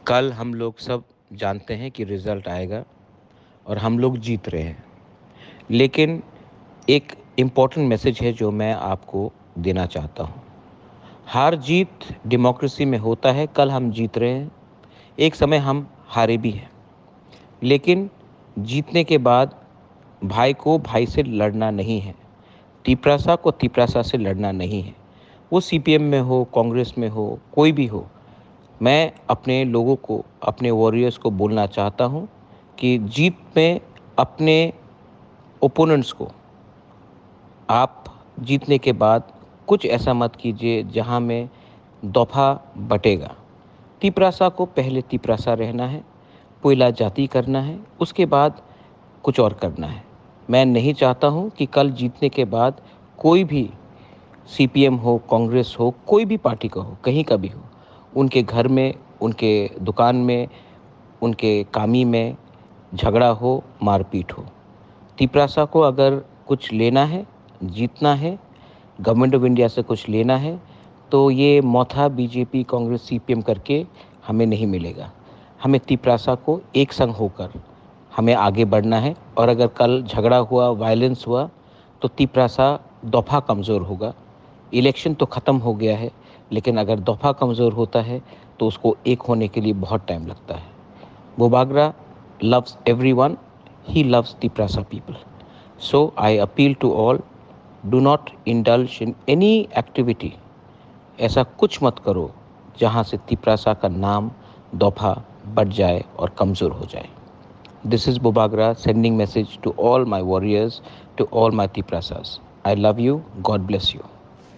कल हम लोग सब जानते हैं कि रिज़ल्ट आएगा और हम लोग जीत रहे हैं। लेकिन एक इम्पॉर्टेंट मैसेज है जो मैं आपको देना चाहता हूँ। हार जीत डेमोक्रेसी में होता है। कल हम जीत रहे हैं, एक समय हम हारे भी हैं। लेकिन जीतने के बाद भाई को भाई से लड़ना नहीं है, तिपरासा को तिपरासा से लड़ना नहीं है। वो सीपीएम में हो, कांग्रेस में हो, कोई भी हो। मैं अपने लोगों को, अपने वॉरियर्स को बोलना चाहता हूँ कि जीत में अपने ओपोनेंट्स को आप जीतने के बाद कुछ ऐसा मत कीजिए जहाँ में दफ़ा बटेगा। तिपरासा को पहले तिपरासा रहना है, पुइला जाति करना है, उसके बाद कुछ और करना है। मैं नहीं चाहता हूँ कि कल जीतने के बाद कोई भी सीपीएम हो, कांग्रेस हो, कोई भी पार्टी का हो, कहीं का भी हो, उनके घर में, उनके दुकान में, उनके कामी में झगड़ा हो, मारपीट हो। तिपरासा को अगर कुछ लेना है, जीतना है, गवर्नमेंट ऑफ इंडिया से कुछ लेना है, तो ये मौथा बीजेपी, कांग्रेस, सीपीएम करके हमें नहीं मिलेगा। हमें तिपरासा को एक संग होकर हमें आगे बढ़ना है। और अगर कल झगड़ा हुआ, वायलेंस हुआ, तो तिपरासा दफ़ा कमज़ोर होगा। इलेक्शन तो ख़त्म हो गया है, लेकिन अगर दफ़ा कमज़ोर होता है तो उसको एक होने के लिए बहुत टाइम लगता है। Bobagra loves everyone. He loves the Prasa people. So I appeal to all, do not indulge in any activity. ऐसा कुछ मत करो जहाँ से तिपरासा का नाम दफ़ा बढ़ जाए और कमज़ोर हो जाए। This is Bobagra sending message to all my warriors, to all my Tiprasas. I love you. God bless you.